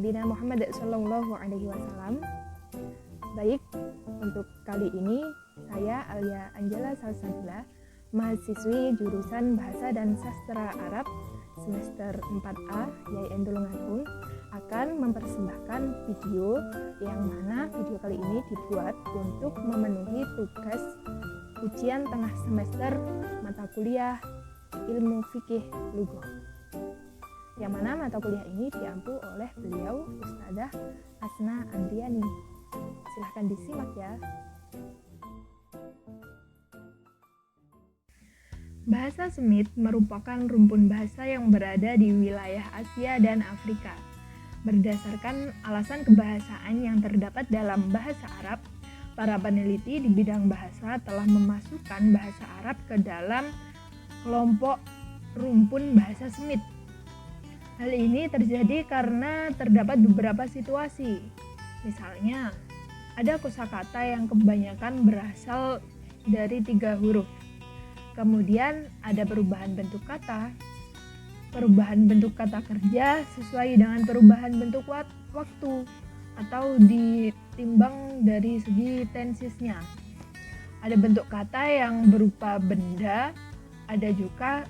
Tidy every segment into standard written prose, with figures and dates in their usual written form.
Sayyidina Muhammad Sallallahu Alaihi Wasallam. Baik, untuk kali ini saya Alia Angela Salsabila, mahasiswi jurusan Bahasa dan Sastra Arab semester 4A YIN Tulungagung, akan mempersembahkan video yang mana video kali ini dibuat untuk memenuhi tugas ujian tengah semester mata kuliah Ilmu Fikih Lugah, yang mana mata kuliah ini diampu oleh beliau Ustadzah Asna Andriani. Silahkan disimak ya. Bahasa Semit merupakan rumpun bahasa yang berada di wilayah Asia dan Afrika. Berdasarkan alasan kebahasaan yang terdapat dalam bahasa Arab, para peneliti di bidang bahasa telah memasukkan bahasa Arab ke dalam kelompok rumpun bahasa Semit. Hal ini terjadi karena terdapat beberapa situasi. Misalnya, ada kosakata yang kebanyakan berasal dari 3 huruf. Kemudian ada perubahan bentuk kata. Perubahan bentuk kata kerja sesuai dengan perubahan bentuk waktu atau ditimbang dari segi tensisnya. Ada bentuk kata yang berupa benda, ada juga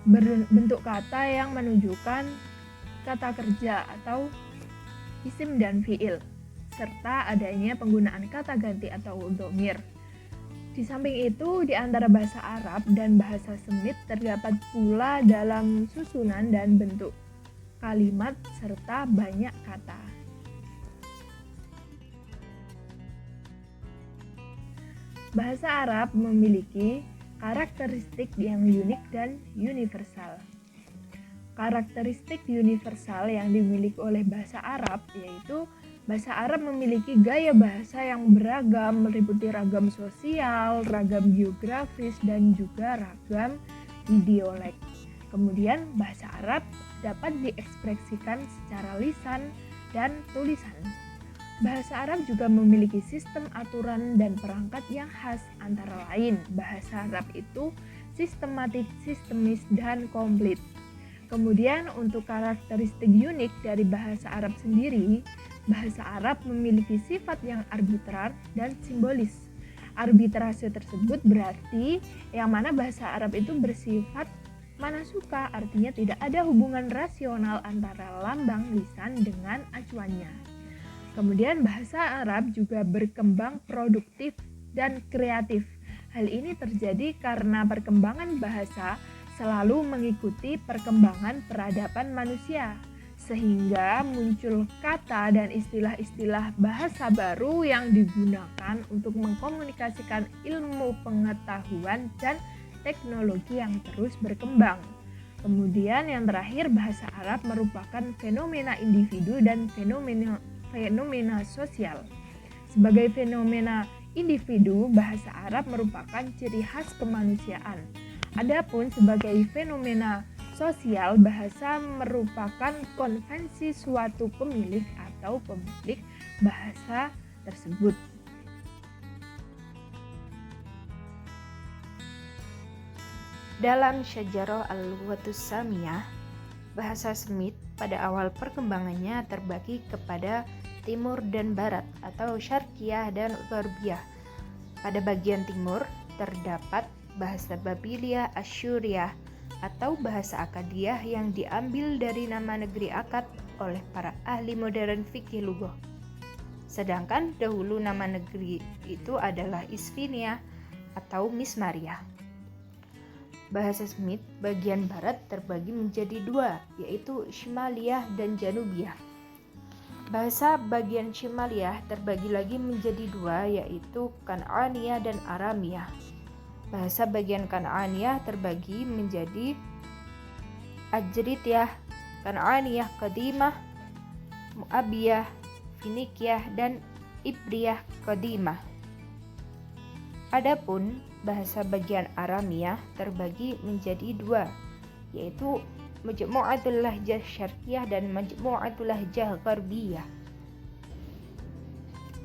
bentuk kata yang menunjukkan kata kerja atau isim dan fiil, serta adanya penggunaan kata ganti atau dhamir. Di samping itu, di antara bahasa Arab dan bahasa Semit terdapat pula dalam susunan dan bentuk kalimat serta banyak kata. Bahasa Arab memiliki karakteristik yang unik dan universal. Karakteristik universal yang dimiliki oleh bahasa Arab yaitu bahasa Arab memiliki gaya bahasa yang beragam, meliputi ragam sosial, ragam geografis, dan juga ragam idiolek. Kemudian bahasa Arab dapat diekspresikan secara lisan dan tulisan. Bahasa Arab juga memiliki sistem aturan dan perangkat yang khas, antara lain bahasa Arab itu sistematik, sistemis, dan komplit. Kemudian untuk karakteristik unik dari bahasa Arab sendiri, bahasa Arab memiliki sifat yang arbitrar dan simbolis. Arbitrase tersebut berarti yang mana bahasa Arab itu bersifat mana suka, artinya tidak ada hubungan rasional antara lambang lisan dengan acuannya. Kemudian bahasa Arab juga berkembang produktif dan kreatif. Hal ini terjadi karena perkembangan bahasa selalu mengikuti perkembangan peradaban manusia, sehingga muncul kata dan istilah-istilah bahasa baru yang digunakan untuk mengkomunikasikan ilmu pengetahuan dan teknologi yang terus berkembang. Kemudian yang terakhir, bahasa Arab merupakan fenomena individu dan fenomena sosial. Sebagai fenomena individu, bahasa Arab merupakan ciri khas kemanusiaan. Adapun sebagai fenomena sosial, bahasa merupakan konvensi suatu pemilik atau pemilik bahasa tersebut. Dalam Syajarah Al-Lughatus Samiyah, bahasa Semit pada awal perkembangannya terbagi kepada timur dan barat atau syarqiyah dan gharbiyah. Pada bagian timur terdapat bahasa Babilia Asyuriyah atau bahasa Akadiyah yang diambil dari nama negeri Akad oleh para ahli modern fikih lugah. Sedangkan dahulu nama negeri itu adalah Isfiniah atau Mismariyah. Bahasa Semit bagian barat terbagi menjadi 2, yaitu Shimaliyah dan Janubiyah. Bahasa bagian Shimaliyah terbagi lagi menjadi 2, yaitu Kan'aniyah dan Aramiyah. Bahasa bagian Kan'aniyah terbagi menjadi Ajritiyah, Kan'aniyah Qadimah, Mu'abiyah, Finikiyah, dan Ibriyah Qadimah. Adapun bahasa bagian Aramiyah terbagi menjadi 2, yaitu Majmu'atul Lahjah Syarqiyah dan Majmu'atul Lahjah Gharbiyah.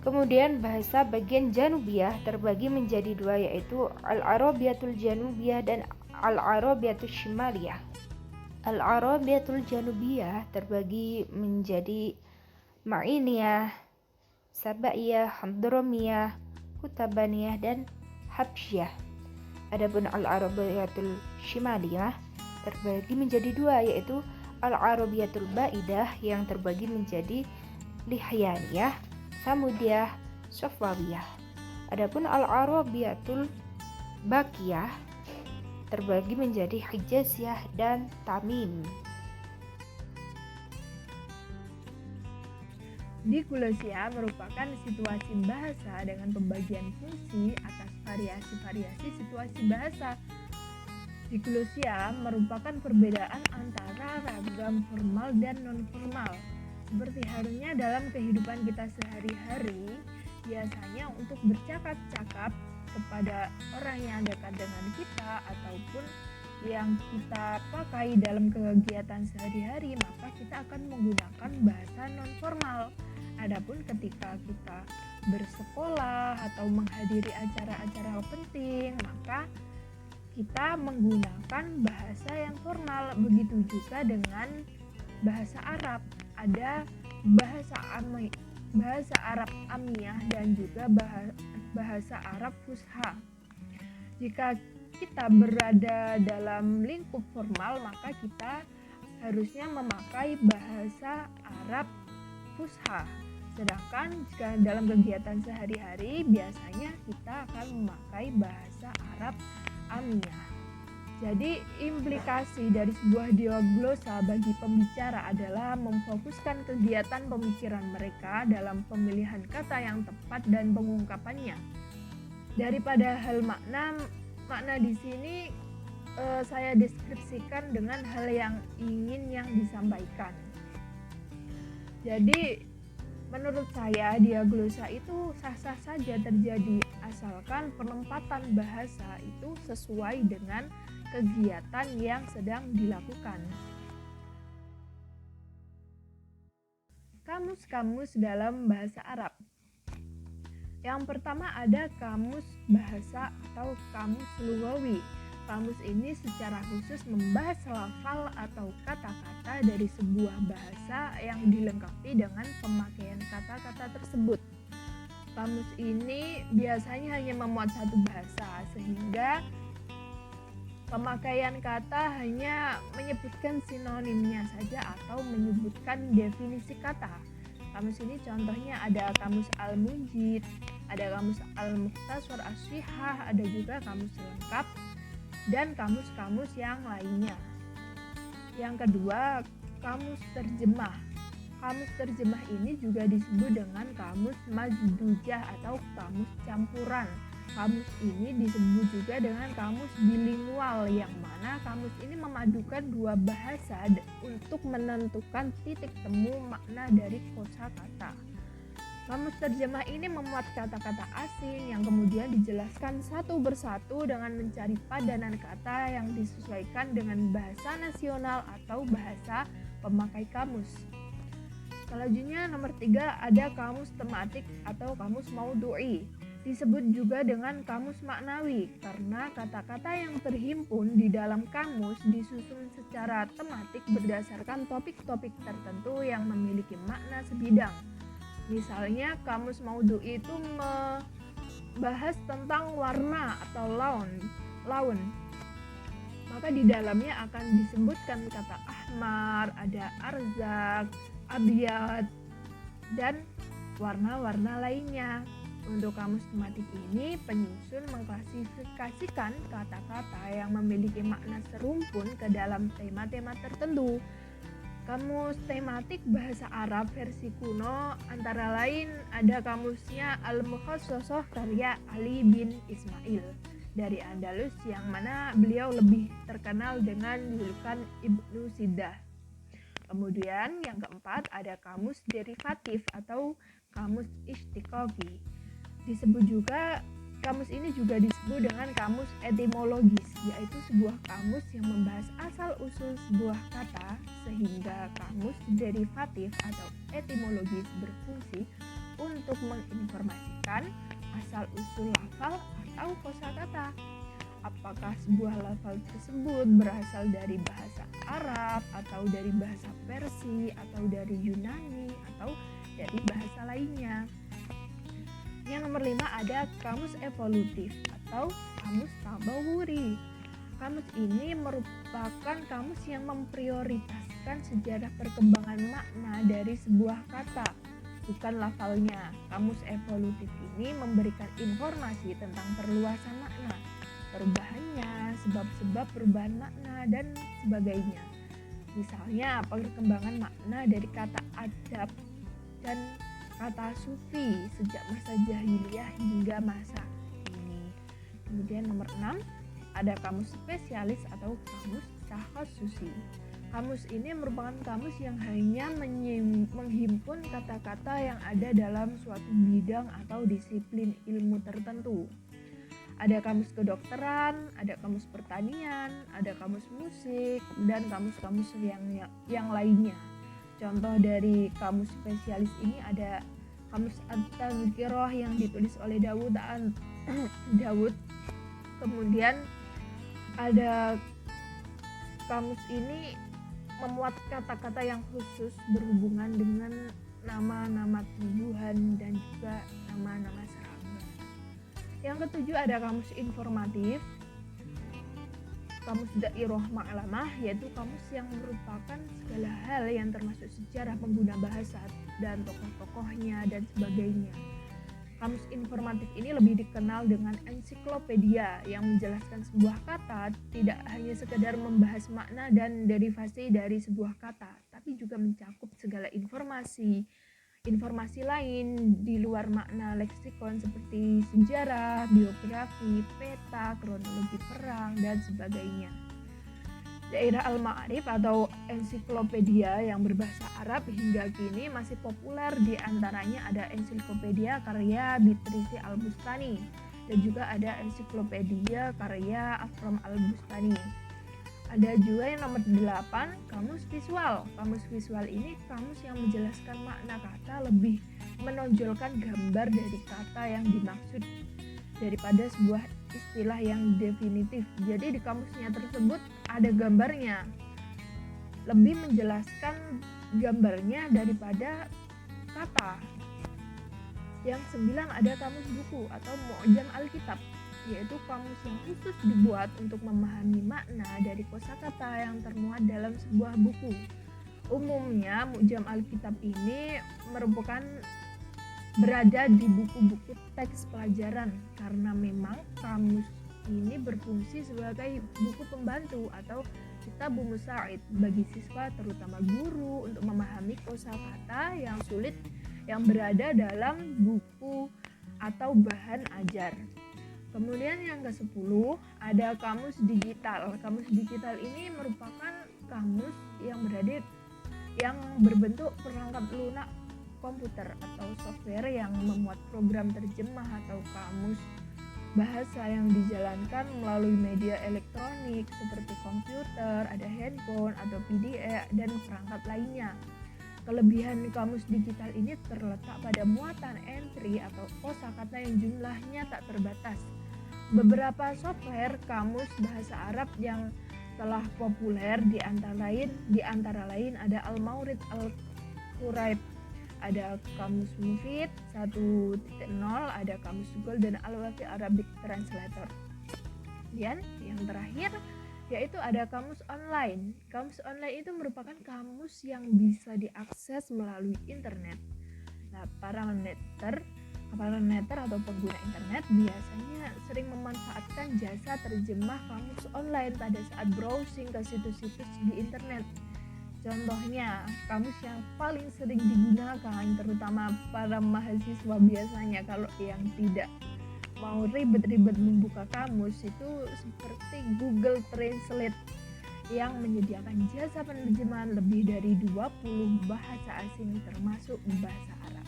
Kemudian bahasa bagian Janubiyah terbagi menjadi 2, yaitu Al-Arabiyatul Janubiyah dan Al-Arabiyatul Shimaliyah. Al-Arabiyatul Janubiyah terbagi menjadi Ma'iniyah, Sabaiyah, Hadramiyah, Kutabaniyah, dan Habsyah. Adapun Al-Arabiyatul Shimaliyah terbagi menjadi dua, yaitu Al-Arabiyatul Ba'idah yang terbagi menjadi Lihyaniyah, Samudiyah, Safawiyah. Adapun Al-Arabiyatul Baqiyah terbagi menjadi Hijaziyah dan Tamim. Diglosia merupakan situasi bahasa dengan pembagian fungsi atas variasi-variasi situasi bahasa. Diglosia merupakan perbedaan antara ragam formal dan non-formal. Seperti halnya dalam kehidupan kita sehari-hari, biasanya untuk bercakap-cakap kepada orang yang dekat dengan kita ataupun yang kita pakai dalam kegiatan sehari-hari, maka kita akan menggunakan bahasa non-formal. Adapun ketika kita bersekolah atau menghadiri acara-acara penting, maka kita menggunakan bahasa yang formal. Begitu juga dengan bahasa Arab. Ada bahasa Arab Amiyah dan juga bahasa Arab Fusha. Jika kita berada dalam lingkup formal, maka kita harusnya memakai bahasa Arab Fusha. Sedangkan jika dalam kegiatan sehari-hari, biasanya kita akan memakai bahasa Arab Amiyah. Jadi implikasi dari sebuah diaglosa bagi pembicara adalah memfokuskan kegiatan pemikiran mereka dalam pemilihan kata yang tepat dan pengungkapannya. Daripada hal makna di sini saya deskripsikan dengan hal yang ingin disampaikan. Jadi menurut saya diaglosa itu sah-sah saja terjadi asalkan penempatan bahasa itu sesuai dengan kegiatan yang sedang dilakukan. Kamus-kamus dalam bahasa Arab. Yang pertama ada kamus bahasa atau kamus lughawi. Kamus ini secara khusus membahas lafal atau kata-kata dari sebuah bahasa yang dilengkapi dengan pemakaian kata-kata tersebut. Kamus ini biasanya hanya memuat satu bahasa, sehingga pemakaian kata hanya menyebutkan sinonimnya saja atau menyebutkan definisi kata. Kamus ini contohnya ada kamus Al-Mujid, ada kamus Al-Mukhtasar As-Shihah, ada juga kamus lengkap, dan kamus-kamus yang lainnya. Yang kedua, kamus terjemah. Kamus terjemah ini juga disebut dengan kamus mazdujah atau kamus campuran. Kamus ini disebut juga dengan kamus bilingual, yang mana kamus ini memadukan dua bahasa untuk menentukan titik temu makna dari kosakata. Kamus terjemah ini memuat kata-kata asing yang kemudian dijelaskan satu persatu dengan mencari padanan kata yang disesuaikan dengan bahasa nasional atau bahasa pemakai kamus. Selanjutnya nomor 3 ada kamus tematik atau kamus maudhu'i. Disebut juga dengan kamus maknawi karena kata-kata yang terhimpun di dalam kamus disusun secara tematik berdasarkan topik-topik tertentu yang memiliki makna sebidang. Misalnya kamus maudhu'i itu membahas tentang warna atau laun. Maka di dalamnya akan disebutkan kata ahmar, ada arzak, abyad, dan warna-warna lainnya. Untuk kamus tematik ini, penyusun mengklasifikasikan kata-kata yang memiliki makna serumpun ke dalam tema-tema tertentu. Kamus tematik bahasa Arab versi kuno antara lain ada kamusnya Al-Mukhassasah karya Ali bin Ismail dari Andalus, yang mana beliau lebih terkenal dengan julukan Ibnu Sidah. Kemudian yang keempat ada kamus derivatif atau kamus istiqaqi. Disebut juga kamus ini juga disebut dengan kamus etimologis, yaitu sebuah kamus yang membahas asal-usul sebuah kata, sehingga kamus derivatif atau etimologis berfungsi untuk menginformasikan asal-usul lafal atau kosakata. Apakah sebuah lafal tersebut berasal dari bahasa Arab atau dari bahasa Persia atau dari Yunani atau dari bahasa lainnya. Yang nomor 5 ada kamus evolutif atau kamus tabawuri. Kamus ini merupakan kamus yang memprioritaskan sejarah perkembangan makna dari sebuah kata, bukan lafalnya. Kamus evolutif ini memberikan informasi tentang perluasan makna, perubahannya, sebab-sebab perubahan makna, dan sebagainya. Misalnya, perkembangan makna dari kata adab dan kata sufi sejak masa jahiliyah hingga masa kini. Kemudian nomor 6 ada kamus spesialis atau kamus takhasusi. Kamus ini merupakan kamus yang hanya menghimpun kata-kata yang ada dalam suatu bidang atau disiplin ilmu tertentu. Ada kamus kedokteran, ada kamus pertanian, ada kamus musik, dan kamus-kamus yang lainnya. Contoh dari kamus spesialis ini ada kamus At-Tazkirah yang ditulis oleh Dawud. Kemudian ada kamus ini memuat kata-kata yang khusus berhubungan dengan nama-nama tumbuhan dan juga nama-nama serangga. Yang ketujuh ada kamus informatif. Kamus Dairah Ma'lamah yaitu kamus yang merupakan segala hal yang termasuk sejarah pengguna bahasa dan tokoh-tokohnya dan sebagainya. Kamus informatif ini lebih dikenal dengan ensiklopedia yang menjelaskan sebuah kata, tidak hanya sekedar membahas makna dan derivasi dari sebuah kata, tapi juga mencakup segala informasi lain di luar makna leksikon seperti sejarah, biografi, peta, kronologi perang, dan sebagainya. Dairah Al-Ma'arif atau ensiklopedia yang berbahasa Arab hingga kini masih populer, di antaranya ada ensiklopedia karya Bitrisi Al-Bustani dan juga ada ensiklopedia karya Afram Al-Bustani. Ada juga yang nomor 8, kamus visual. Kamus visual ini kamus yang menjelaskan makna kata, lebih menonjolkan gambar dari kata yang dimaksud daripada sebuah istilah yang definitif. Jadi di kamusnya tersebut ada gambarnya, lebih menjelaskan gambarnya daripada kata. Yang 9 ada kamus buku atau Mu'jam Alkitab, yaitu kamus yang khusus dibuat untuk memahami makna dari kosakata yang termuat dalam sebuah buku. Umumnya Mu'jam Alkitab ini merupakan berada di buku-buku teks pelajaran karena memang kamus ini berfungsi sebagai buku pembantu atau kitab musa'id bagi siswa, terutama guru, untuk memahami kosakata yang sulit yang berada dalam buku atau bahan ajar. Kemudian yang ke-10 ada kamus digital. Kamus digital ini merupakan kamus yang berbentuk perangkat lunak komputer atau software yang memuat program terjemah atau kamus bahasa yang dijalankan melalui media elektronik seperti komputer, ada handphone atau PDF dan perangkat lainnya. Kelebihan kamus digital ini terletak pada muatan entry atau kosakata yang jumlahnya tak terbatas. Beberapa software kamus bahasa Arab yang telah populer di antara lain ada Al-Maurid Al-Quraib, ada kamus Mufid 1.0, ada kamus Golden Al-Wafi Arabic Translator. Dan yang terakhir yaitu ada kamus online. Kamus online itu merupakan kamus yang bisa diakses melalui internet. Nah, para netter atau pengguna internet biasanya sering memanfaatkan jasa terjemah kamus online pada saat browsing ke situs-situs di internet. Contohnya, kamus yang paling sering digunakan terutama para mahasiswa biasanya kalau yang tidak mau ribet-ribet membuka kamus itu seperti Google Translate yang menyediakan jasa penerjemahan lebih dari 20 bahasa asing termasuk bahasa Arab.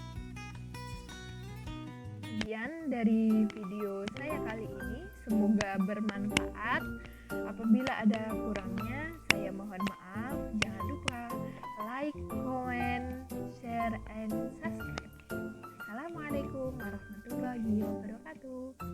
Sekian dari video saya kali ini, semoga bermanfaat. Apabila ada kurangnya, saya mohon maaf. Jangan lupa like, comment, share, and subscribe. Assalamualaikum warahmatullahi wabarakatuh.